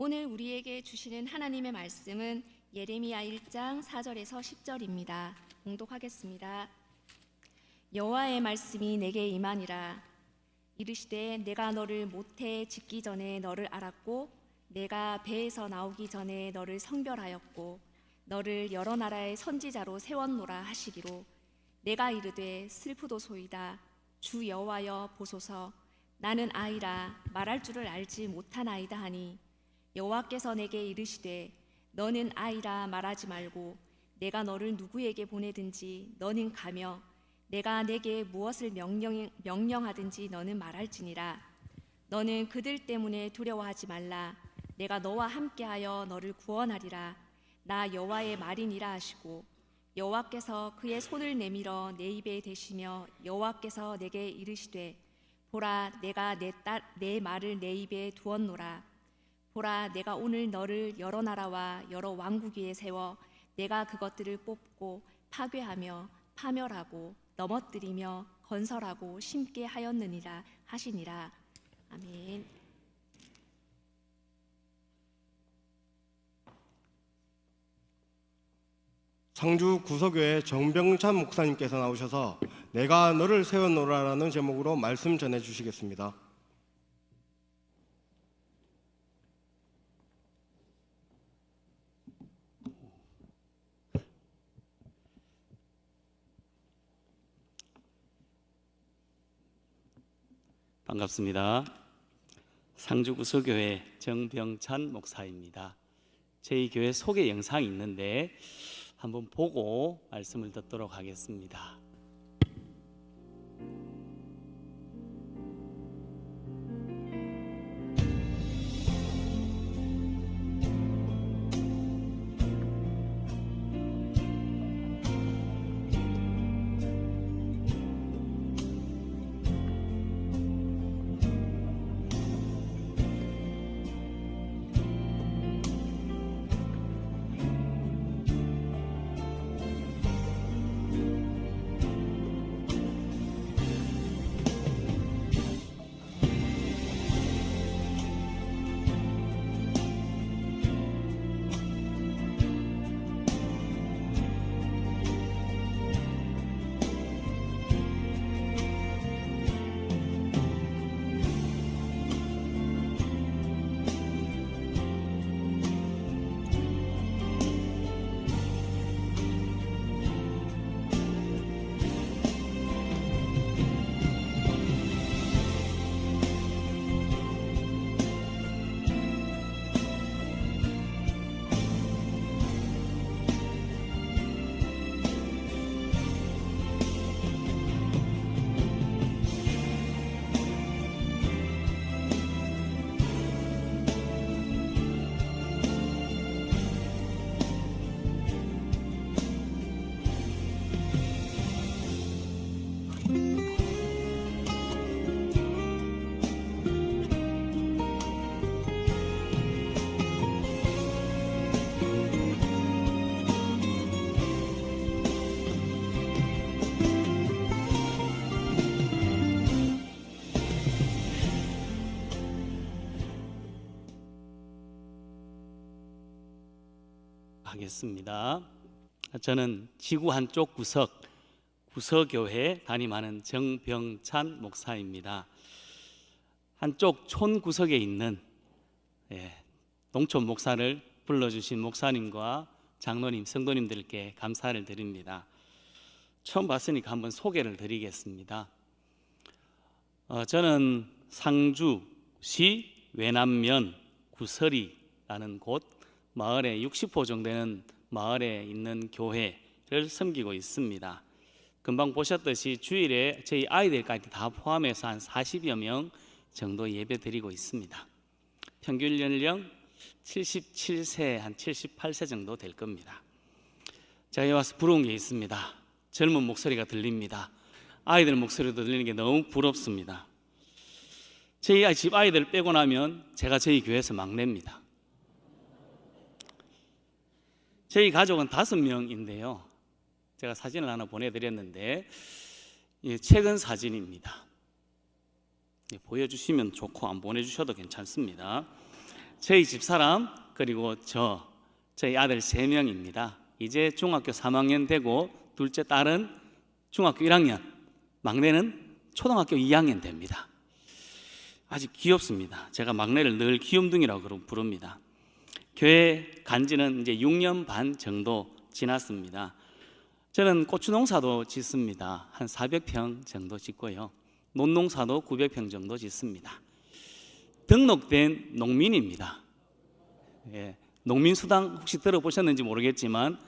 오늘 우리에게 주시는 하나님의 말씀은 예레미야 1장 4절에서 10절입니다. 봉독하겠습니다. 여호와의 말씀이 내게 임하니라. 이르시되 내가 너를 모태에 짓기 전에 너를 알았고 내가 배에서 나오기 전에 너를 성별하였고 너를 여러 나라의 선지자로 세웠노라 하시기로 내가 이르되 슬프도소이다. 주 여호와여 보소서. 나는 아이라 말할 줄을 알지 못하나이다 하니 여호와께서 내게 이르시되 너는 아이라 말하지 말고 내가 너를 누구에게 보내든지 너는 가며 내가 내게 무엇을 명령하든지 너는 말할지니라. 너는 그들 때문에 두려워하지 말라. 내가 너와 함께하여 너를 구원하리라. 나 여호와의 말이니라 하시고 여호와께서 그의 손을 내밀어 내 입에 대시며 여호와께서 내게 이르시되 보라 내가 내 말을 내 입에 두었노라. 보라 내가 오늘 너를 여러 나라와 여러 왕국 위에 세워 내가 그것들을 뽑고 파괴하며 파멸하고 넘어뜨리며 건설하고 심게 하였느니라 하시니라. 아멘. 상주 구서교회 정병찬 목사님께서 나오셔서 내가 너를 세웠노라라는 제목으로 말씀 전해 주시겠습니다. 반갑습니다. 상주 구서교회 정병찬 목사입니다. 저희 교회 소개 영상이 있는데 한번 보고 말씀을 듣도록 하겠습니다. 하겠습니다. 저는 지구 한쪽 구서교회 담임하는 정병찬 목사입니다. 한쪽 촌 구석에 있는 농촌 목사를 불러주신 목사님과 장로님, 성도님들께 감사를 드립니다. 처음 봤으니까 한번 소개를 드리겠습니다. 저는 상주시 외남면 구서리라는 곳 마을에 60호 정도 되는 마을에 있는 교회를 섬기고 있습니다. 금방 보셨듯이 주일에 저희 아이들까지 다 포함해서 한 40여 명 정도 예배 드리고 있습니다. 평균 연령 77세, 한 78세 정도 될 겁니다. 제가 여기 와서 부러운 게 있습니다. 젊은 목소리가 들립니다. 아이들 목소리도 들리는 게 너무 부럽습니다. 저희 집 아이들 빼고 나면 제가 저희 교회에서 막내입니다. 저희 가족은 5명인데요. 제가 사진을 하나 보내드렸는데 최근 사진입니다. 보여주시면 좋고 안 보내주셔도 괜찮습니다. 저희 집사람 그리고 저희 아들 3명입니다. 이제 중학교 3학년 되고 둘째 딸은 중학교 1학년, 막내는 초등학교 2학년 됩니다. 아직 귀엽습니다. 제가 막내를 늘 귀염둥이라고 부릅니다. 교회 간지는 이제 6년 반 정도 지났습니다. 저는 고추 농사도 짓습니다. 한 400평 정도 짓고요. 논농사도 900평 정도 짓습니다. 등록된 농민입니다. 예, 농민수당 혹시 들어보셨는지 모르겠지만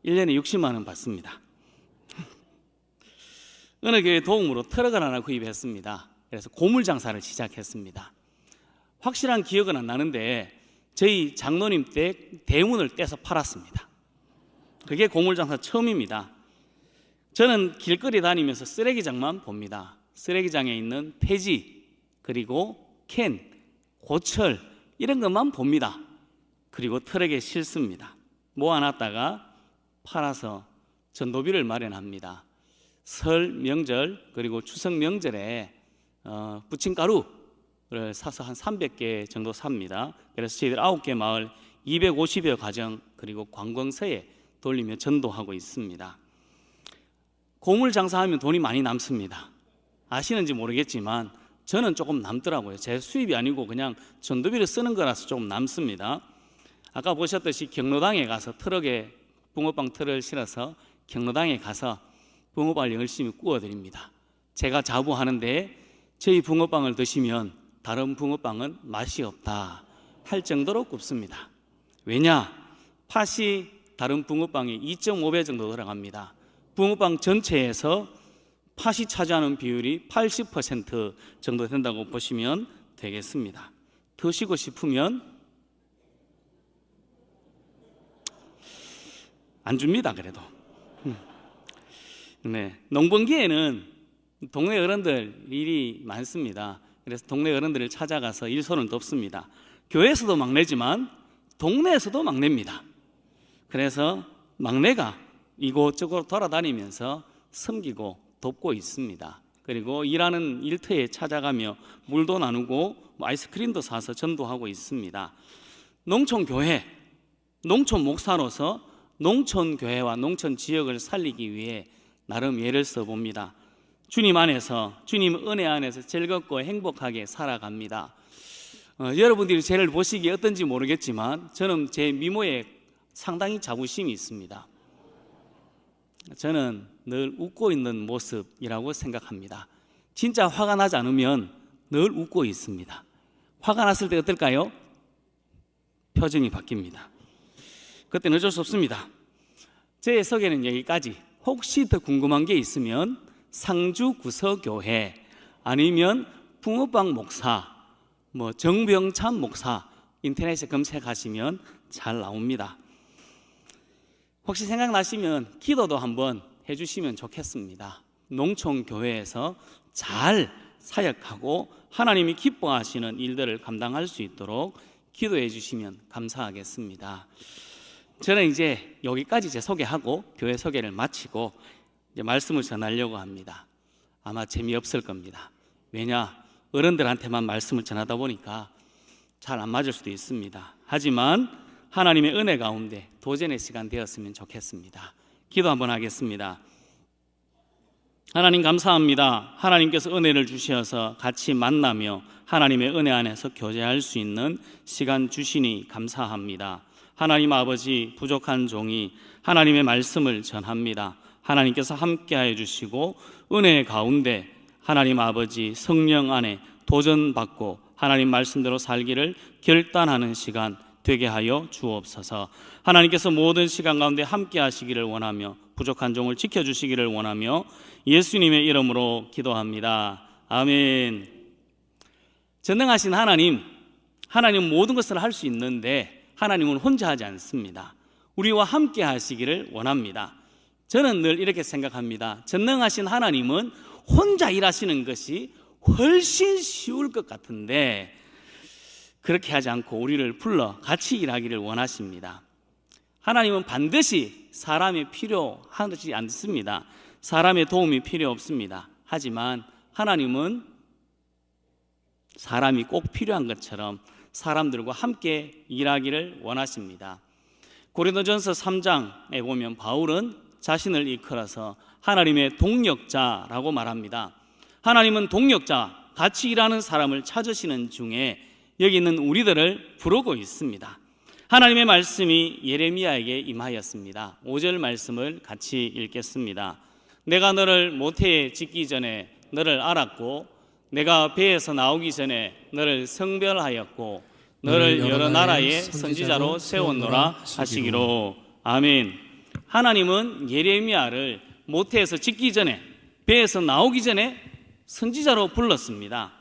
1년에 60만 원 받습니다. 어느 교회 도움으로 트럭을 하나 구입했습니다. 그래서 고물 장사를 시작했습니다. 확실한 기억은 안 나는데 저희 장로님 때 대문을 떼서 팔았습니다. 그게 고물 장사 처음입니다. 저는 길거리 다니면서 쓰레기장만 봅니다. 쓰레기장에 있는 폐지 그리고 캔, 고철 이런 것만 봅니다. 그리고 트럭에 싣습니다. 모아놨다가 팔아서 전도비를 마련합니다. 설 명절 그리고 추석 명절에 부침가루를 사서 한 300개 정도 삽니다. 그래서 저희들 9개 마을 250여 가정 그리고 관공서에 돌리며 전도하고 있습니다. 고물 장사하면 돈이 많이 남습니다. 아시는지 모르겠지만 저는 조금 남더라고요. 제 수입이 아니고 그냥 전도비를 쓰는 거라서 조금 남습니다. 아까 보셨듯이 경로당에 가서 트럭에 붕어빵 틀을 실어서 경로당에 가서 붕어빵을 열심히 구워드립니다. 제가 자부하는데 저희 붕어빵을 드시면 다른 붕어빵은 맛이 없다 할 정도로 굽습니다. 왜냐? 팥이 다른 붕어빵이 2.5배 정도 들어갑니다. 붕어빵 전체에서 팥이 차지하는 비율이 80% 정도 된다고 보시면 되겠습니다. 드시고 싶으면 안 줍니다. 그래도 네, 농번기에는 동네 어른들 일이 많습니다. 그래서 동네 어른들을 찾아가서 일손을 돕습니다. 교회에서도 막내지만 동네에서도 막내입니다. 그래서 막내가 이곳저곳 돌아다니면서 섬기고 돕고 있습니다. 그리고 일하는 일터에 찾아가며 물도 나누고 아이스크림도 사서 전도하고 있습니다. 농촌교회, 농촌 목사로서 농촌교회와 농촌 지역을 살리기 위해 나름 예를 써봅니다. 주님 안에서, 주님 은혜 안에서 즐겁고 행복하게 살아갑니다. 여러분들이 저를 보시기에 어떤지 모르겠지만 저는 제 미모에 상당히 자부심이 있습니다. 저는 늘 웃고 있는 모습이라고 생각합니다. 진짜 화가 나지 않으면 늘 웃고 있습니다. 화가 났을 때 어떨까요? 표정이 바뀝니다. 그때는 어쩔 수 없습니다. 제 소개는 여기까지. 혹시 더 궁금한 게 있으면 상주구서교회 아니면 붕어빵 목사, 정병참 목사 인터넷에 검색하시면 잘 나옵니다. 혹시 생각나시면 기도도 한번 해주시면 좋겠습니다. 농촌교회에서 잘 사역하고 하나님이 기뻐하시는 일들을 감당할 수 있도록 기도해 주시면 감사하겠습니다. 저는 이제 여기까지 제 소개하고 교회 소개를 마치고 이제 말씀을 전하려고 합니다. 아마 재미없을 겁니다. 왜냐? 어른들한테만 말씀을 전하다 보니까 잘 안 맞을 수도 있습니다. 하지만 하나님의 은혜 가운데 도전의 시간 되었으면 좋겠습니다. 기도 한번 하겠습니다. 하나님 감사합니다. 하나님께서 은혜를 주셔서 같이 만나며 하나님의 은혜 안에서 교제할 수 있는 시간 주시니 감사합니다. 하나님 아버지, 부족한 종이 하나님의 말씀을 전합니다. 하나님께서 함께하여 주시고 은혜 가운데 하나님 아버지 성령 안에 도전받고 하나님 말씀대로 살기를 결단하는 시간 되게 하여 주옵소서. 하나님께서 모든 시간 가운데 함께 하시기를 원하며 부족한 종을 지켜주시기를 원하며 예수님의 이름으로 기도합니다. 아멘. 전능하신 하나님, 하나님은 모든 것을 할 수 있는데 하나님은 혼자 하지 않습니다. 우리와 함께 하시기를 원합니다. 저는 늘 이렇게 생각합니다. 전능하신 하나님은 혼자 일하시는 것이 훨씬 쉬울 것 같은데 그렇게 하지 않고 우리를 불러 같이 일하기를 원하십니다. 하나님은 반드시 사람이 필요하지 않습니다. 사람의 도움이 필요 없습니다. 하지만 하나님은 사람이 꼭 필요한 것처럼 사람들과 함께 일하기를 원하십니다. 고린도전서 3장에 보면 바울은 자신을 일컬어서 하나님의 동력자라고 말합니다. 하나님은 동력자, 같이 일하는 사람을 찾으시는 중에 여기 있는 우리들을 부르고 있습니다. 하나님의 말씀이 예레미야에게 임하였습니다. 5절 말씀을 같이 읽겠습니다. 내가 너를 모태에 짓기 전에 너를 알았고 내가 배에서 나오기 전에 너를 성별하였고 너를 여러 나라의 선지자로 세웠노라 하시기로. 아멘. 하나님은 예레미야를 모태에서 짓기 전에, 배에서 나오기 전에 선지자로 불렀습니다.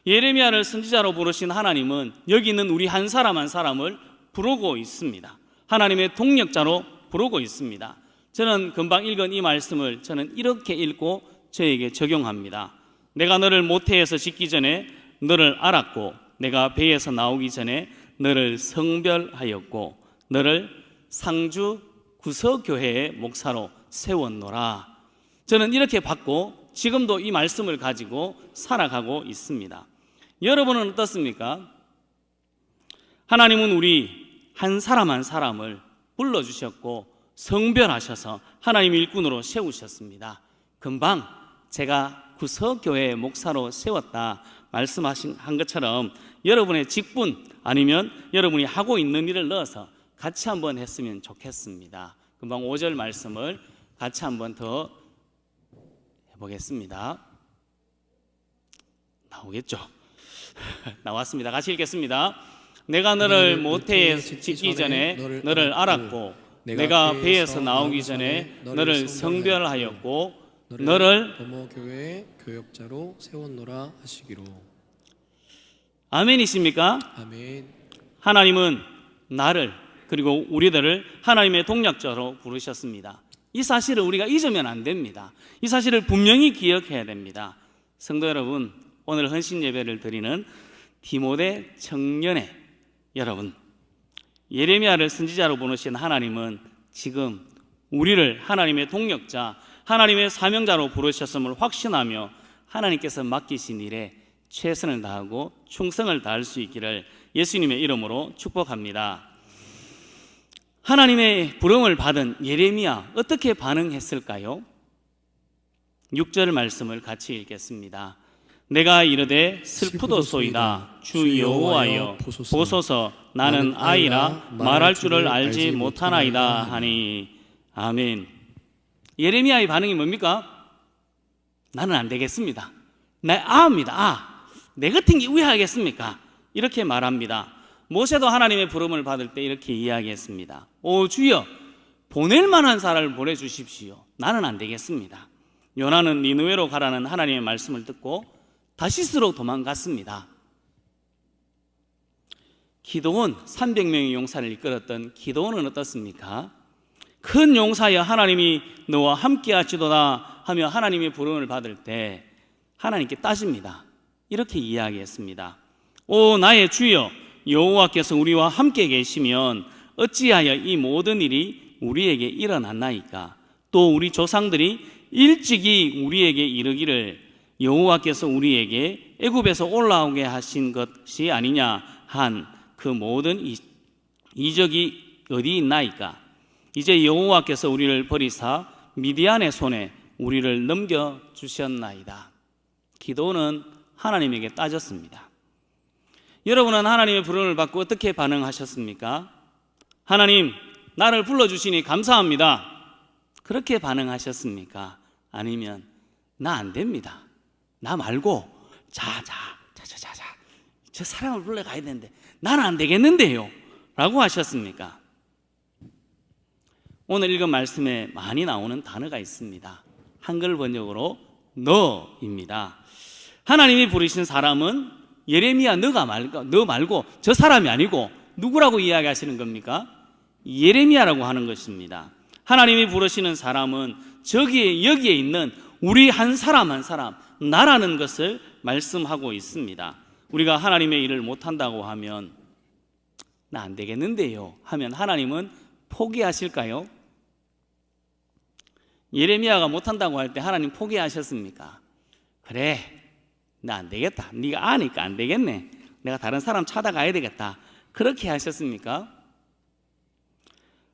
예레미야를 선지자로 부르신 하나님은 여기 있는 우리 한 사람 한 사람을 부르고 있습니다. 하나님의 동력자로 부르고 있습니다. 저는 금방 읽은 이 말씀을 저는 이렇게 읽고 저에게 적용합니다. 내가 너를 모태에서 짓기 전에 너를 알았고 내가 배에서 나오기 전에 너를 성별하였고 너를 상주 구서교회의 목사로 세웠노라. 저는 이렇게 받고 지금도 이 말씀을 가지고 살아가고 있습니다. 여러분은 어떻습니까? 하나님은 우리 한 사람 한 사람을 불러주셨고 성별하셔서 하나님의 일꾼으로 세우셨습니다. 금방 제가 구서교회의 목사로 세웠다 말씀하신 것처럼 여러분의 직분 아니면 여러분이 하고 있는 일을 넣어서 같이 한번 했으면 좋겠습니다. 금방 5절 말씀을 같이 한번 더 해보겠습니다. 나오겠죠? 나왔습니다. 같이 읽겠습니다. 내가 너를 모태에 짓기 전에 너를 알았고 내가 배에서 나오기 전에 너를 성별하였고 너를 더모교회 교역자로 세웠노라 하시기로. 아멘이십니까? 아멘. 하나님은 나를 그리고 우리들을 하나님의 동력자로 부르셨습니다. 이 사실을 우리가 잊으면 안 됩니다. 이 사실을 분명히 기억해야 됩니다. 성도 여러분, 오늘 헌신 예배를 드리는 디모데 청년회 여러분, 예레미야를 선지자로 보내신 하나님은 지금 우리를 하나님의 동력자, 하나님의 사명자로 부르셨음을 확신하며 하나님께서 맡기신 일에 최선을 다하고 충성을 다할 수 있기를 예수님의 이름으로 축복합니다. 하나님의 부름을 받은 예레미야 어떻게 반응했을까요? 6절 말씀을 같이 읽겠습니다. 내가 이르되 슬프도소이다 주 여호와여 보소서 나는 아이라 말할 줄을 알지 못하나이다 하니. 아멘. 예레미야의 반응이 뭡니까? 나는 안 되겠습니다. 나 아입니다. 내 같은 게 우회하겠습니까? 이렇게 말합니다. 모세도 하나님의 부름을 받을 때 이렇게 이야기했습니다. 오 주여, 보낼 만한 사람을 보내주십시오. 나는 안 되겠습니다. 요나는 니느웨로 가라는 하나님의 말씀을 듣고 다시스로 도망갔습니다. 기드온 300명의 용사를 이끌었던 기드온은 어떻습니까? 큰 용사여 하나님이 너와 함께 하시도다 하며 하나님의 부름을 받을 때 하나님께 따집니다. 이렇게 이야기했습니다. 오 나의 주여, 여호와께서 우리와 함께 계시면 어찌하여 이 모든 일이 우리에게 일어났나이까? 또 우리 조상들이 일찍이 우리에게 이르기를 여호와께서 우리에게 애굽에서 올라오게 하신 것이 아니냐 한 그 모든 이적이 어디 있나이까? 이제 여호와께서 우리를 버리사 미디안의 손에 우리를 넘겨주셨나이다. 기도는 하나님에게 따졌습니다. 여러분은 하나님의 부름을 받고 어떻게 반응하셨습니까? 하나님, 나를 불러주시니 감사합니다. 그렇게 반응하셨습니까? 아니면 나 안 됩니다. 나 말고 자 저 사람을 불러가야 되는데 나는 안 되겠는데요 라고 하셨습니까? 오늘 읽은 말씀에 많이 나오는 단어가 있습니다. 한글 번역으로 너입니다. 하나님이 부르신 사람은 예레미야 너 말고 저 사람이 아니고 누구라고 이야기하시는 겁니까? 예레미야라고 하는 것입니다. 하나님이 부르시는 사람은 여기에 있는 우리 한 사람 한 사람 나라는 것을 말씀하고 있습니다. 우리가 하나님의 일을 못한다고 하면 나 안 되겠는데요 하면 하나님은 포기하실까요? 예레미야가 못한다고 할 때 하나님 포기하셨습니까? 그래 나 안 되겠다, 네가 아니까 안 되겠네, 내가 다른 사람 찾아가야 되겠다. 그렇게 하셨습니까?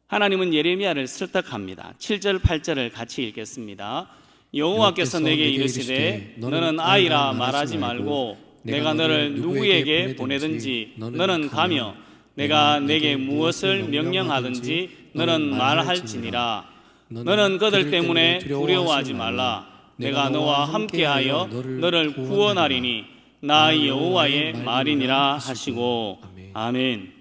하나님은 예레미야를 설득합니다. 7절 8절을 같이 읽겠습니다. 여호와께서 내게 이르시되 너는 아이라 말하지 말고 내가 너를 누구에게 보내든지 너는 가며 내가 내게 무엇을 명령하든지 너는 말할지니라. 너는 그들 때문에 두려워하지 말라. 내가 너와 함께하여 너를 구원하리니 나 여호와의 말이니라 하시고. 아멘.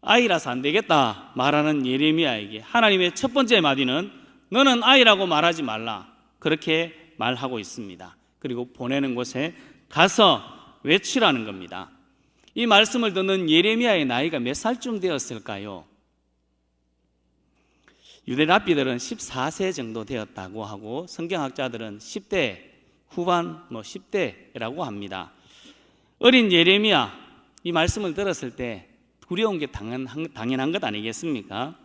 아이라서 안 되겠다 말하는 예레미야에게 하나님의 첫 번째 마디는 너는 아이라고 말하지 말라. 그렇게 말하고 있습니다. 그리고 보내는 곳에 가서 외치라는 겁니다. 이 말씀을 듣는 예레미야의 나이가 몇 살쯤 되었을까요? 유대 랍비들은 14세 정도 되었다고 하고 성경학자들은 10대 후반 10대라고 합니다. 어린 예레미야 이 말씀을 들었을 때 두려운 게 당연한 것 아니겠습니까?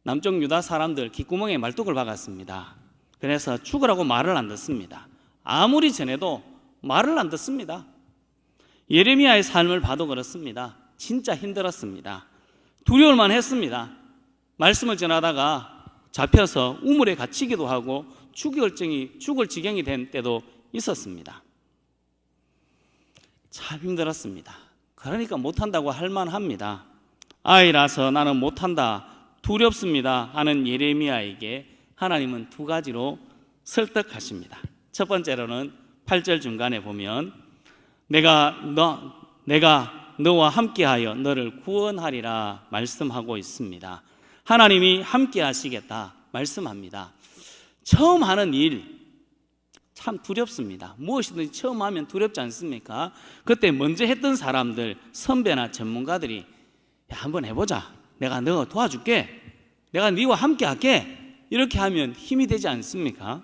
남쪽 유다 사람들 귓구멍에 말뚝을 박았습니다. 그래서 죽으라고 말을 안 듣습니다. 아무리 전해도 말을 안 듣습니다. 예레미야의 삶을 봐도 그렇습니다. 진짜 힘들었습니다. 두려울만 했습니다. 말씀을 전하다가 잡혀서 우물에 갇히기도 하고 죽을 지경이 된 때도 있었습니다. 참 힘들었습니다. 그러니까 못한다고 할 만합니다. 아이라서 나는 못한다, 두렵습니다 하는 예레미야에게 하나님은 두 가지로 설득하십니다. 첫 번째로는 8절 중간에 보면 내가 너와 함께하여 너를 구원하리라 말씀하고 있습니다. 하나님이 함께 하시겠다 말씀합니다. 처음 하는 일 참 두렵습니다. 무엇이든지 처음 하면 두렵지 않습니까? 그때 먼저 했던 사람들, 선배나 전문가들이 야, 한번 해보자. 내가 너 도와줄게. 내가 네와 함께 할게. 이렇게 하면 힘이 되지 않습니까?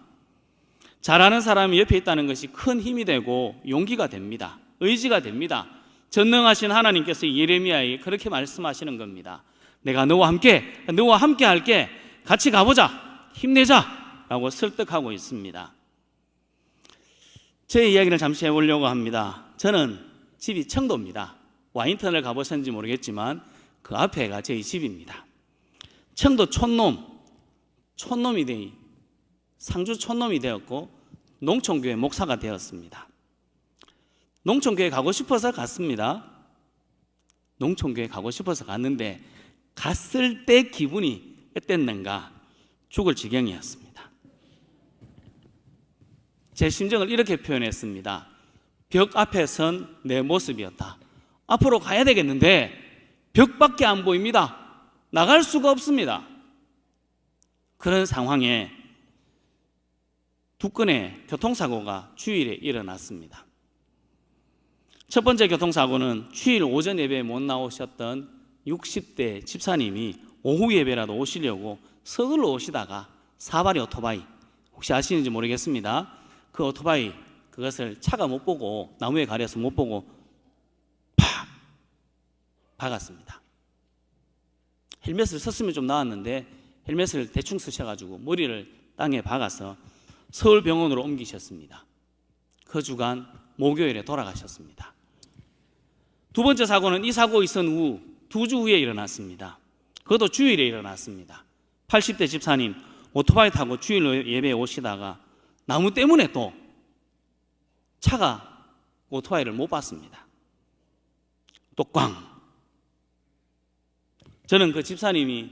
잘하는 사람이 옆에 있다는 것이 큰 힘이 되고 용기가 됩니다. 의지가 됩니다. 전능하신 하나님께서 예레미야에게 그렇게 말씀하시는 겁니다. 내가 너와 함께 할게. 같이 가보자. 힘내자. 라고 설득하고 있습니다. 제 이야기를 잠시 해보려고 합니다. 저는 집이 청도입니다. 와인턴을 가보셨는지 모르겠지만 그 앞에가 저희 집입니다. 청도 상주 촌놈이 되었고 농촌교회 목사가 되었습니다. 농촌교회 가고 싶어서 갔습니다. 농촌교회 가고 싶어서 갔는데 갔을 때 기분이 어땠는가? 죽을 지경이었습니다. 제 심정을 이렇게 표현했습니다. 벽 앞에 선 내 모습이었다. 앞으로 가야 되겠는데 벽밖에 안 보입니다. 나갈 수가 없습니다. 그런 상황에 두 건의 교통사고가 주일에 일어났습니다. 첫 번째 교통사고는 주일 오전 예배에 못 나오셨던 60대 집사님이 오후 예배라도 오시려고 서둘러 오시다가 사발이 오토바이, 혹시 아시는지 모르겠습니다. 그 오토바이 그것을 차가 못 보고 나무에 가려서 못 보고 팍 박았습니다. 헬멧을 썼으면 좀 나았는데 헬멧을 대충 쓰셔가지고 머리를 땅에 박아서 서울병원으로 옮기셨습니다. 그 주간 목요일에 돌아가셨습니다. 두 번째 사고는 이 사고 있은 후 2주 후에 일어났습니다. 그것도 주일에 일어났습니다. 80대 집사님 오토바이 타고 주일로 예배에 오시다가 나무 때문에 또 차가 오토바이를 못 봤습니다. 또 꽝. 저는 그 집사님이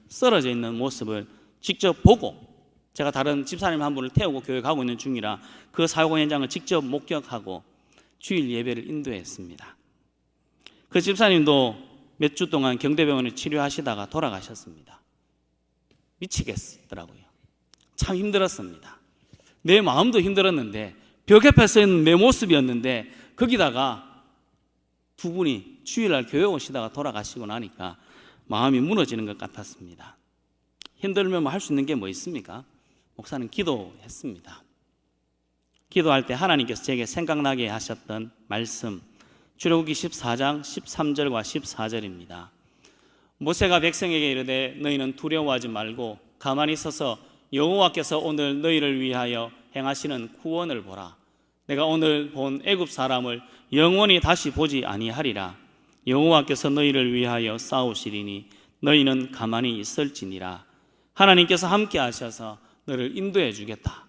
쓰러져 있는 모습을 직접 보고, 제가 다른 집사님 한 분을 태우고 교회 가고 있는 중이라 그 사고 현장을 직접 목격하고 주일 예배를 인도했습니다. 그 집사님도 몇 주 동안 경대병원에 치료하시다가 돌아가셨습니다. 미치겠더라고요. 참 힘들었습니다. 내 마음도 힘들었는데 벽 옆에 서 있는 내 모습이었는데 거기다가 두 분이 주일날 교회 오시다가 돌아가시고 나니까 마음이 무너지는 것 같았습니다. 힘들면 할 수 있는 게 뭐 있습니까? 목사는 기도했습니다. 기도할 때 하나님께서 제게 생각나게 하셨던 말씀, 출애굽기 14장 13절과 14절입니다. 모세가 백성에게 이르되 너희는 두려워하지 말고 가만히 서서 여호와께서 오늘 너희를 위하여 행하시는 구원을 보라. 내가 오늘 본 애굽 사람을 영원히 다시 보지 아니하리라. 여호와께서 너희를 위하여 싸우시리니 너희는 가만히 있을지니라. 하나님께서 함께 하셔서 너를 인도해 주겠다.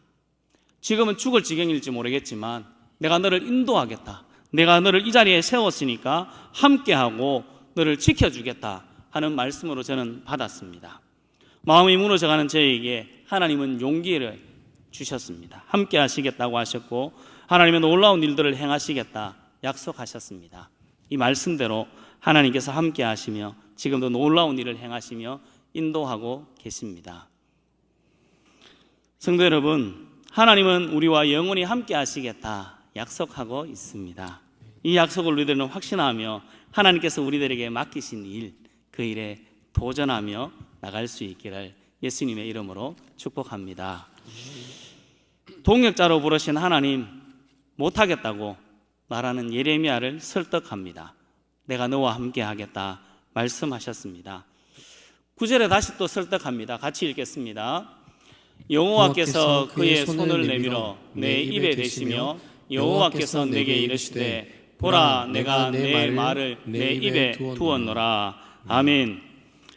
지금은 죽을 지경일지 모르겠지만 내가 너를 인도하겠다. 내가 너를 이 자리에 세웠으니까 함께하고 너를 지켜주겠다 하는 말씀으로 저는 받았습니다. 마음이 무너져가는 저에게 하나님은 용기를 주셨습니다. 함께 하시겠다고 하셨고 하나님의 놀라운 일들을 행하시겠다 약속하셨습니다. 이 말씀대로 하나님께서 함께 하시며 지금도 놀라운 일을 행하시며 인도하고 계십니다. 성도 여러분, 하나님은 우리와 영원히 함께 하시겠다 약속하고 있습니다. 이 약속을 우리들은 확신하며 하나님께서 우리들에게 맡기신 일, 그 일에 도전하며 나갈 수 있기를 예수님의 이름으로 축복합니다. 동역자로 부르신 하나님, 못하겠다고 말하는 예레미야를 설득합니다. 내가 너와 함께 하겠다 말씀하셨습니다. 9절에 다시 또 설득합니다. 같이 읽겠습니다. 여호와께서 그의 손을 내밀어 내 입에 대시며 여호와께서 내게 이르시되 보라 내가 내 말을 내 입에 두었노라. 아멘.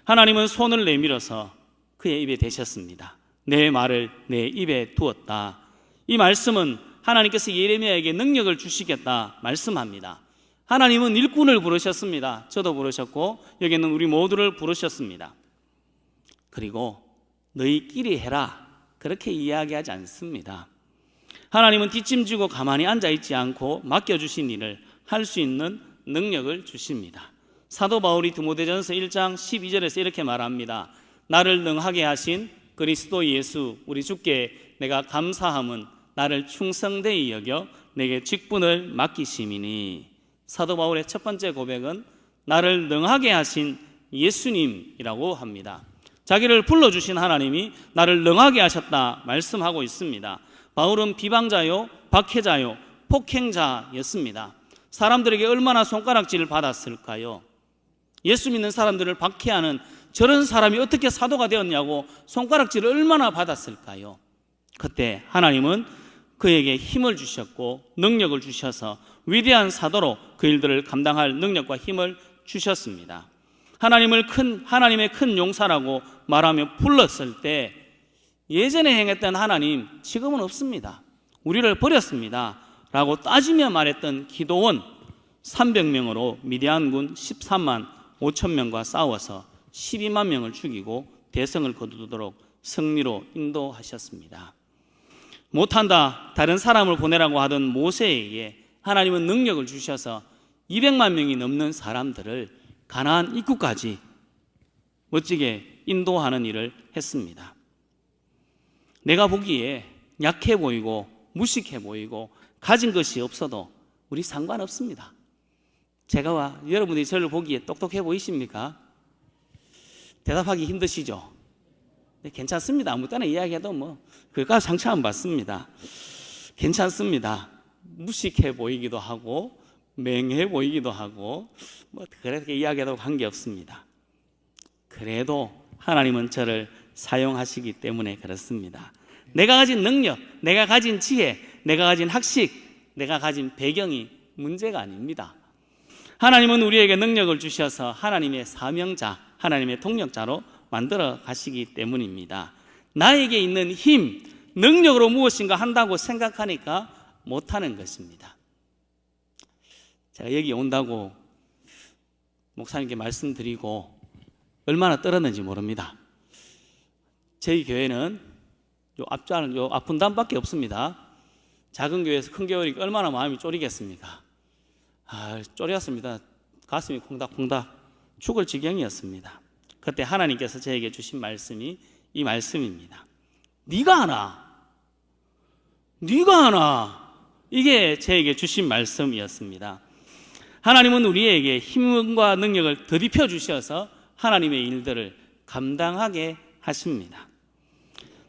하나님은 손을 내밀어서 그의 입에 대셨습니다. 내 말을 내 입에 두었다. 이 말씀은 하나님께서 예레미야에게 능력을 주시겠다 말씀합니다. 하나님은 일꾼을 부르셨습니다. 저도 부르셨고 여기는 우리 모두를 부르셨습니다. 그리고 너희끼리 해라 그렇게 이야기하지 않습니다. 하나님은 뒷짐지고 가만히 앉아있지 않고 맡겨주신 일을 할 수 있는 능력을 주십니다. 사도 바울이 디모데전서 1장 12절에서 이렇게 말합니다. 나를 능하게 하신 그리스도 예수 우리 주께 내가 감사함은 나를 충성되이 여겨 내게 직분을 맡기심이니. 사도 바울의 첫 번째 고백은 나를 능하게 하신 예수님이라고 합니다. 자기를 불러주신 하나님이 나를 능하게 하셨다 말씀하고 있습니다. 바울은 비방자요, 박해자요, 폭행자였습니다. 사람들에게 얼마나 손가락질을 받았을까요? 예수 믿는 사람들을 박해하는 저런 사람이 어떻게 사도가 되었냐고 손가락질을 얼마나 받았을까요? 그때 하나님은 그에게 힘을 주셨고 능력을 주셔서 위대한 사도로 그 일들을 감당할 능력과 힘을 주셨습니다. 하나님의 큰 용사라고 말하며 불렀을 때 예전에 행했던 하나님 지금은 없습니다. 우리를 버렸습니다 라고 따지며 말했던 기도원 300명으로 미디안군 13만 5천 명과 싸워서 12만 명을 죽이고 대성을 거두도록 승리로 인도하셨습니다. 못한다 다른 사람을 보내라고 하던 모세에게 하나님은 능력을 주셔서 200만 명이 넘는 사람들을 가나안 입구까지 멋지게 인도하는 일을 했습니다. 내가 보기에 약해 보이고 무식해 보이고 가진 것이 없어도 우리 상관없습니다. 제가 여러분들이 저를 보기에 똑똑해 보이십니까? 대답하기 힘드시죠? 네, 괜찮습니다. 아무 때나 이야기해도 그럴까 상처 안 받습니다. 괜찮습니다. 무식해 보이기도 하고 맹해 보이기도 하고 그렇게 이야기해도 관계없습니다. 그래도 하나님은 저를 사용하시기 때문에 그렇습니다. 내가 가진 능력, 내가 가진 지혜, 내가 가진 학식, 내가 가진 배경이 문제가 아닙니다. 하나님은 우리에게 능력을 주셔서 하나님의 사명자, 하나님의 동력자로 만들어 가시기 때문입니다. 나에게 있는 힘, 능력으로 무엇인가 한다고 생각하니까 못하는 것입니다. 제가 여기 온다고 목사님께 말씀드리고 얼마나 떨었는지 모릅니다. 저희 교회는 요 앞분단밖에 없습니다. 작은 교회에서 큰 교회니까 얼마나 마음이 쫄이겠습니까? 쫄였습니다. 가슴이 콩닥콩닥 죽을 지경이었습니다. 그때 하나님께서 저에게 주신 말씀이 이 말씀입니다. 네가 하나 이게 저에게 주신 말씀이었습니다. 하나님은 우리에게 힘과 능력을 더입혀 주셔서 하나님의 일들을 감당하게 하십니다.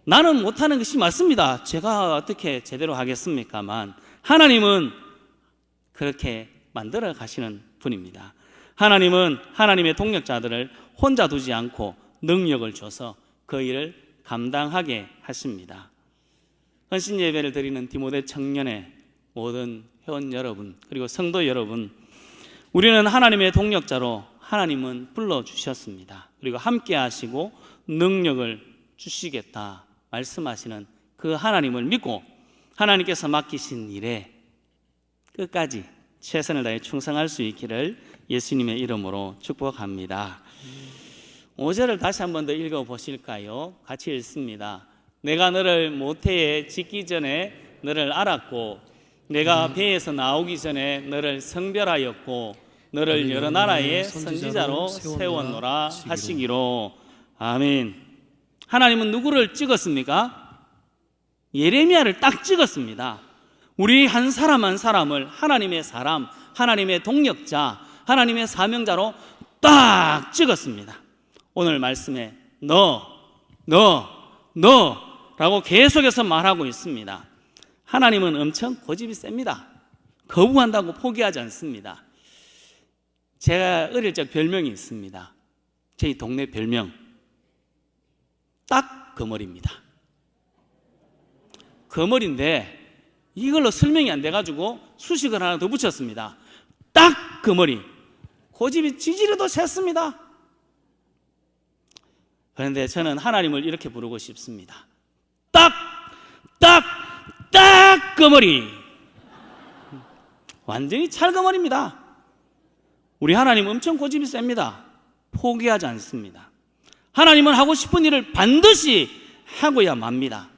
나는 못하는 것이 맞습니다. 제가 어떻게 제대로 하겠습니까만 하나님은 그렇게 만들어 가시는 분입니다. 하나님은 하나님의 동력자들을 혼자 두지 않고 능력을 줘서 그 일을 감당하게 하십니다. 헌신 예배를 드리는 디모데 청년의 모든 회원 여러분, 그리고 성도 여러분, 우리는 하나님의 동력자로 하나님은 불러주셨습니다. 그리고 함께 하시고 능력을 주시겠다 말씀하시는 그 하나님을 믿고 하나님께서 맡기신 일에 끝까지 최선을 다해 충성할 수 있기를 예수님의 이름으로 축복합니다. 5절을 다시 한 번 더 읽어보실까요? 같이 읽습니다. 내가 너를 모태에 짓기 전에 너를 알았고 내가 배에서 나오기 전에 너를 성별하였고 너를 여러 나라의 선지자로 세웠노라 하시기로. 아멘. 하나님은 누구를 찍었습니까? 예레미야를 딱 찍었습니다. 우리 한 사람 한 사람을 하나님의 사람, 하나님의 동력자, 하나님의 사명자로 딱 찍었습니다. 오늘 말씀에 너라고 계속해서 말하고 있습니다. 하나님은 엄청 고집이 셉니다. 거부한다고 포기하지 않습니다. 제가 어릴 적 별명이 있습니다. 저희 동네 별명 딱 거머리입니다. 거머리인데 이걸로 설명이 안 돼가지고 수식을 하나 더 붙였습니다. 딱 거머리. 고집이 지지리도 셌습니다. 그런데 저는 하나님을 이렇게 부르고 싶습니다. 딱 거머리. 완전히 찰거머리입니다. 우리 하나님 엄청 고집이 셉니다. 포기하지 않습니다. 하나님은 하고 싶은 일을 반드시 하고야 맙니다.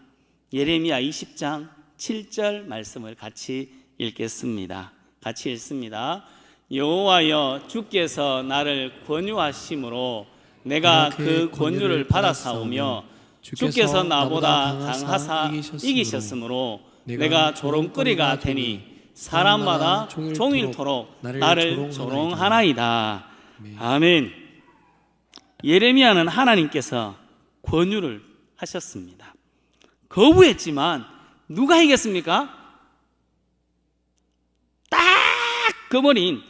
예레미야 20장 7절 말씀을 같이 읽겠습니다. 같이 읽습니다. 여호와여 주께서 나를 권유하심으로 내가 그 권유를 받아사오며 주께서 나보다 강하사 이기셨으므로 내가 조롱거리가 되니 사람마다 종일토록 나를 조롱하나이다. 아멘. 예레미야는 하나님께서 권유를 하셨습니다. 거부했지만 누가 이겼습니까? 딱 거머리인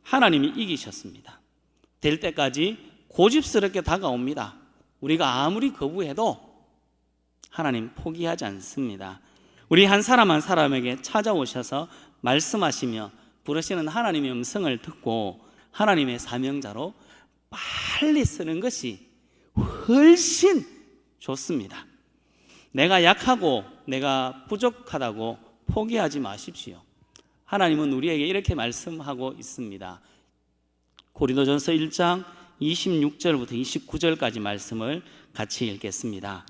하나님이 이기셨습니다. 될 때까지 고집스럽게 다가옵니다. 우리가 아무리 거부해도 하나님 포기하지 않습니다. 우리 한 사람 한 사람에게 찾아오셔서 말씀하시며 부르시는 하나님의 음성을 듣고 하나님의 사명자로 빨리 쓰는 것이 훨씬 좋습니다. 내가 약하고 내가 부족하다고 포기하지 마십시오. 하나님은 우리에게 이렇게 말씀하고 있습니다. 고린도전서 1장 26절부터 29절까지 말씀을 같이 읽겠습니다.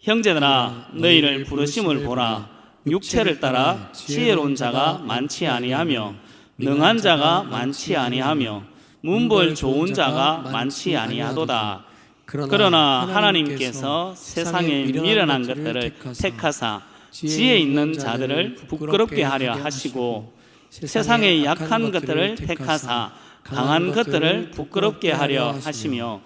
형제들아 너희를 부르심을 보라. 육체를 따라 지혜로운 자가 많지 아니하며 능한 자가 많지 아니하며 문벌 좋은 자가 많지 아니하도다. 그러나 하나님께서 세상에 미련한 것들을 택하사 지혜 있는 자들을 부끄럽게 하려 하시고 세상에 약한 것들을 택하사 강한 것들을 부끄럽게 하려 하시며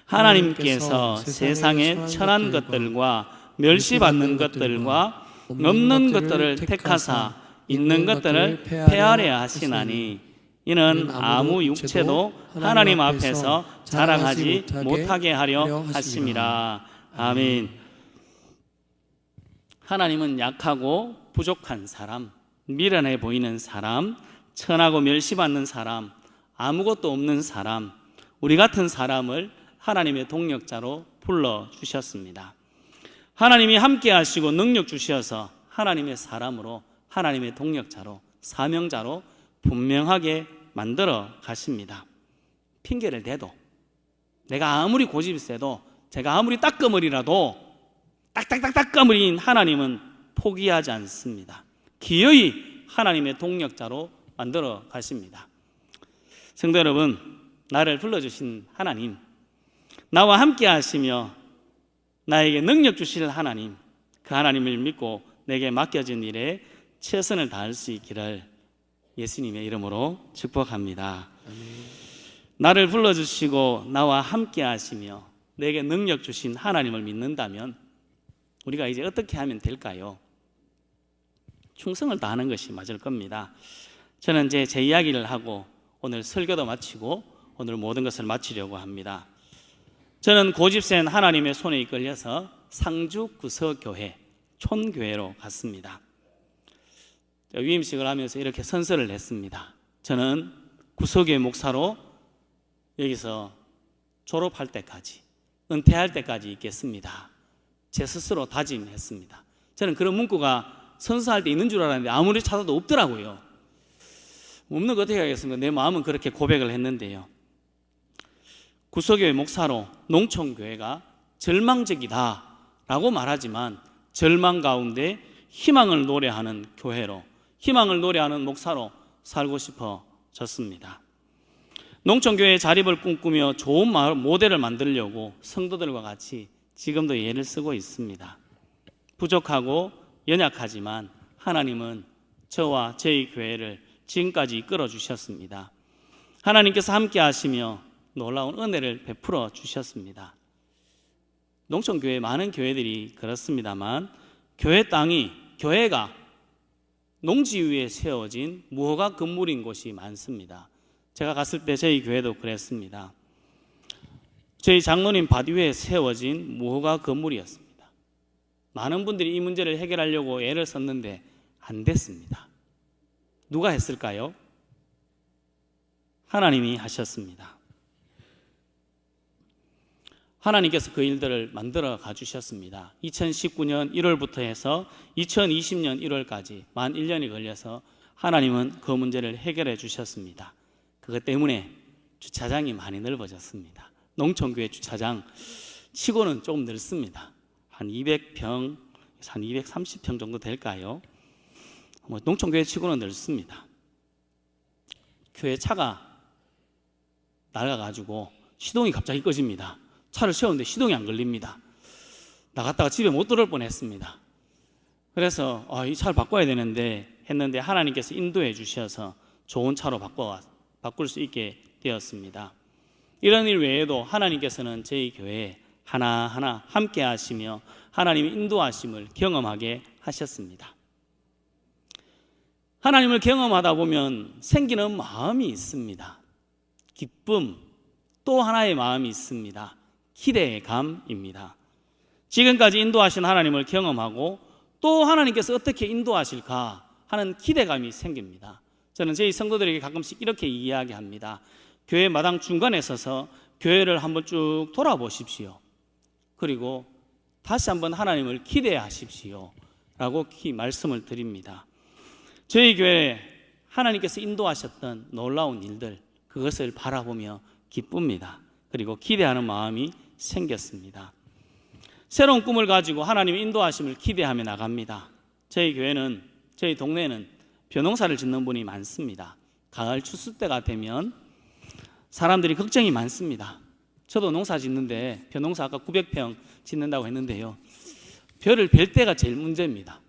하나님께서 세상에 천한 것들과 멸시받는 것들과 없는 것들을 택하사 있는 것들을 폐하려 하시나니 이는 아무 육체도 하나님 앞에서 자랑하지 못하게 하려 하심이라. 아멘. 하나님은 약하고 부족한 사람, 미련해 보이는 사람, 천하고 멸시받는 사람, 아무것도 없는 사람, 우리 같은 사람을 하나님의 동력자로 불러주셨습니다. 하나님이 함께 하시고 능력 주셔서 하나님의 사람으로, 하나님의 동력자로, 사명자로 분명하게 만들어 가십니다. 핑계를 대도, 내가 아무리 고집이 세도, 제가 아무리 따끔머리라도 딱거머리인 하나님은 포기하지 않습니다. 기어이 하나님의 동력자로 만들어 가십니다. 성도 여러분, 나를 불러주신 하나님, 나와 함께 하시며 나에게 능력 주실 하나님, 그 하나님을 믿고 내게 맡겨진 일에 최선을 다할 수 있기를 예수님의 이름으로 축복합니다. 나를 불러주시고 나와 함께 하시며 내게 능력 주신 하나님을 믿는다면 우리가 이제 어떻게 하면 될까요? 충성을 다하는 것이 맞을 겁니다. 저는 이제 제 이야기를 하고 오늘 설교도 마치고 오늘 모든 것을 마치려고 합니다. 저는 고집센 하나님의 손에 이끌려서 상주 구서교회 촌교회로 갔습니다. 위임식을 하면서 이렇게 선서를 했습니다. 저는 구석교회 목사로 여기서 졸업할 때까지, 은퇴할 때까지 있겠습니다. 제 스스로 다짐했습니다. 저는 그런 문구가 선서할 때 있는 줄 알았는데 아무리 찾아도 없더라고요. 없는 거 어떻게 하겠습니까? 내 마음은 그렇게 고백을 했는데요. 구석교회 목사로 농촌교회가 절망적이다라고 말하지만 절망 가운데 희망을 노래하는 교회로, 희망을 노래하는 목사로 살고 싶어졌습니다. 농촌교회의 자립을 꿈꾸며 좋은 모델을 만들려고 성도들과 같이 지금도 애를 쓰고 있습니다. 부족하고 연약하지만 하나님은 저와 저희 교회를 지금까지 이끌어 주셨습니다. 하나님께서 함께 하시며 놀라운 은혜를 베풀어 주셨습니다. 농촌교회 많은 교회들이 그렇습니다만 교회 땅이, 교회가 농지 위에 세워진 무허가 건물인 곳이 많습니다. 제가 갔을 때 저희 교회도 그랬습니다. 저희 장로님 밭 위에 세워진 무허가 건물이었습니다. 많은 분들이 이 문제를 해결하려고 애를 썼는데 안 됐습니다. 누가 했을까요? 하나님이 하셨습니다. 하나님께서 그 일들을 만들어 가주셨습니다. 2019년 1월부터 해서 2020년 1월까지 만 1년이 걸려서 하나님은 그 문제를 해결해 주셨습니다. 그것 때문에 주차장이 많이 넓어졌습니다. 농촌교회 주차장 치고는 조금 넓습니다. 한 200평, 한 230평 정도 될까요? 농촌교회 치고는 넓습니다. 교회 차가 낡아가지고 시동이 갑자기 꺼집니다. 차를 세웠는데 시동이 안 걸립니다. 나갔다가 집에 못 들어올 뻔했습니다. 그래서 이 차를 바꿔야 되는데 했는데 하나님께서 인도해 주셔서 좋은 차로 바꿀 수 있게 되었습니다. 이런 일 외에도 하나님께서는 저희 교회에 하나하나 함께 하시며 하나님의 인도하심을 경험하게 하셨습니다. 하나님을 경험하다 보면 생기는 마음이 있습니다. 기쁨, 또 하나의 마음이 있습니다. 기대감입니다. 지금까지 인도하신 하나님을 경험하고 또 하나님께서 어떻게 인도하실까 하는 기대감이 생깁니다. 저는 저희 성도들에게 가끔씩 이렇게 이야기합니다. 교회 마당 중간에 서서 교회를 한번 쭉 돌아보십시오. 그리고 다시 한번 하나님을 기대하십시오 라고 말씀을 드립니다. 저희 교회에 하나님께서 인도하셨던 놀라운 일들, 그것을 바라보며 기쁩니다. 그리고 기대하는 마음이 생겼습니다. 새로운 꿈을 가지고 하나님의 인도하심을 기대하며 나갑니다. 저희 교회는, 저희 동네에는 벼농사를 짓는 분이 많습니다. 가을 추수 때가 되면 사람들이 걱정이 많습니다. 저도 농사 짓는데 벼농사 아까 900평 짓는다고 했는데요. 벼를 벨 때가 제일 문제입니다.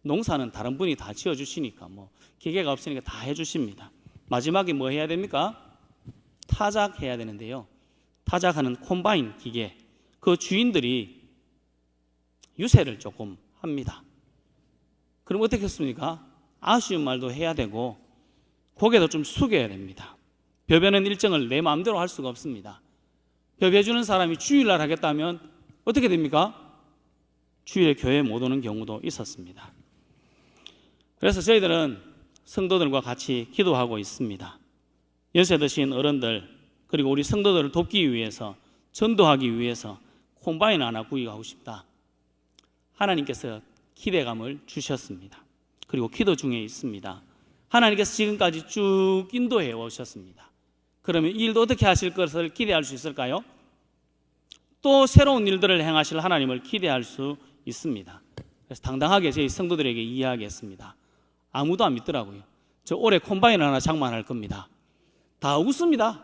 농사는 다른 분이 다 지어주시니까 기계가 없으니까 다 해주십니다. 마지막에 뭐 해야 됩니까? 타작해야 되는데요. 타작하는 콤바인 기계, 그 주인들이 유세를 조금 합니다. 그럼 어떻게 했습니까? 아쉬운 말도 해야 되고 고개도 좀 숙여야 됩니다. 벼 베는 일정을 내 마음대로 할 수가 없습니다. 벼 베주는 사람이 주일날 하겠다면 어떻게 됩니까? 주일에 교회에 못 오는 경우도 있었습니다. 그래서 저희들은 성도들과 같이 기도하고 있습니다. 연세 드신 어른들 그리고 우리 성도들을 돕기 위해서, 전도하기 위해서 콤바인 하나 구입하고 싶다. 하나님께서 기대감을 주셨습니다. 그리고 기도 중에 있습니다. 하나님께서 지금까지 쭉 인도해 오셨습니다. 그러면 이 일도 어떻게 하실 것을 기대할 수 있을까요? 또 새로운 일들을 행하실 하나님을 기대할 수 있습니다. 그래서 당당하게 저희 성도들에게 이야기했습니다. 아무도 안 믿더라고요. 저 올해 콤바인 하나 장만할 겁니다. 다 웃습니다.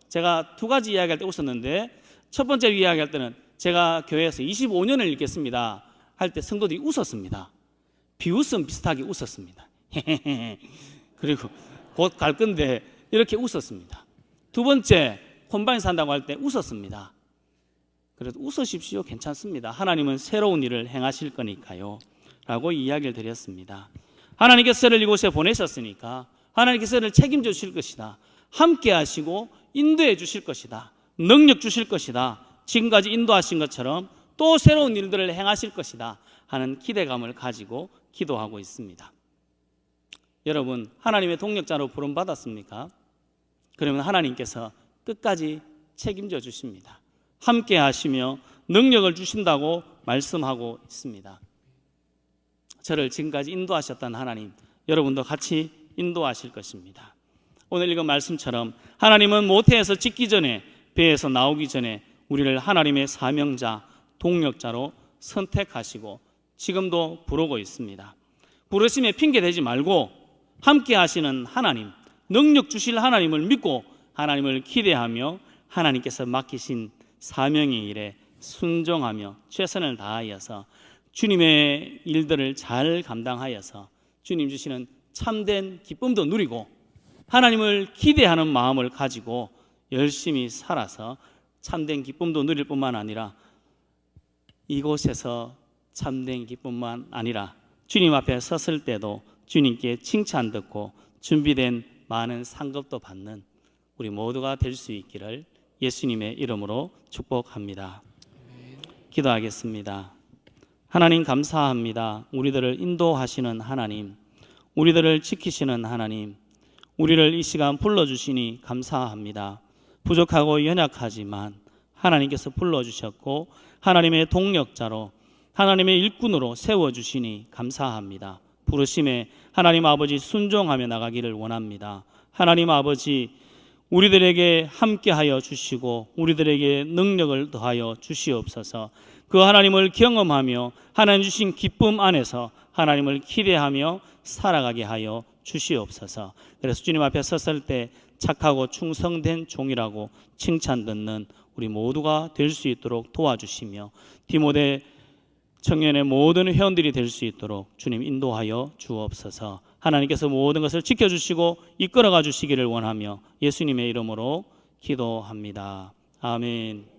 제가 두 가지 이야기할 때 웃었는데, 첫 번째 이야기할 때는 제가 교회에서 25년을 읽겠습니다 할 때 성도들이 웃었습니다. 비웃음 비슷하게 웃었습니다. 그리고 곧 갈 건데 이렇게 웃었습니다. 두 번째, 콤바인 산다고 할 때 웃었습니다. 그래도 웃으십시오. 괜찮습니다. 하나님은 새로운 일을 행하실 거니까요 라고 이야기를 드렸습니다. 하나님께서 저를 이곳에 보내셨으니까 하나님께서 저를 책임져 주실 것이다. 함께 하시고 인도해 주실 것이다. 능력 주실 것이다. 지금까지 인도하신 것처럼 또 새로운 일들을 행하실 것이다 하는 기대감을 가지고 기도하고 있습니다. 여러분 하나님의 동력자로 부름받았습니까? 그러면 하나님께서 끝까지 책임져 주십니다. 함께 하시며 능력을 주신다고 말씀하고 있습니다. 저를 지금까지 인도하셨던 하나님, 여러분도 같이 인도하실 것입니다. 오늘 읽은 말씀처럼 하나님은 모태에서 짓기 전에, 배에서 나오기 전에 우리를 하나님의 사명자, 동력자로 선택하시고 지금도 부르고 있습니다. 부르심에 핑계대지 말고 함께 하시는 하나님, 능력 주실 하나님을 믿고 하나님을 기대하며 하나님께서 맡기신 사명의 일에 순종하며 최선을 다하여서 주님의 일들을 잘 감당하여서 주님 주시는 참된 기쁨도 누리고 하나님을 기대하는 마음을 가지고 열심히 살아서 참된 기쁨도 누릴 뿐만 아니라 이곳에서 참된 기쁨만 아니라 주님 앞에 섰을 때도 주님께 칭찬 듣고 준비된 많은 상급도 받는 우리 모두가 될 수 있기를 예수님의 이름으로 축복합니다. 기도하겠습니다. 하나님 감사합니다. 우리들을 인도하시는 하나님, 우리들을 지키시는 하나님, 우리를 이 시간 불러주시니 감사합니다. 부족하고 연약하지만 하나님께서 불러주셨고 하나님의 동력자로 하나님의 일꾼으로 세워주시니 감사합니다. 부르심에 하나님 아버지 순종하며 나가기를 원합니다. 하나님 아버지 우리들에게 함께하여 주시고 우리들에게 능력을 더하여 주시옵소서. 그 하나님을 경험하며 하나님 주신 기쁨 안에서 하나님을 기대하며 살아가게 하여 주시옵소서. 그래서 주님 앞에 섰을 때 착하고 충성된 종이라고 칭찬 듣는 우리 모두가 될 수 있도록 도와주시며 디모데 청년의 모든 회원들이 될 수 있도록 주님 인도하여 주옵소서. 하나님께서 모든 것을 지켜주시고 이끌어가 주시기를 원하며 예수님의 이름으로 기도합니다. 아멘.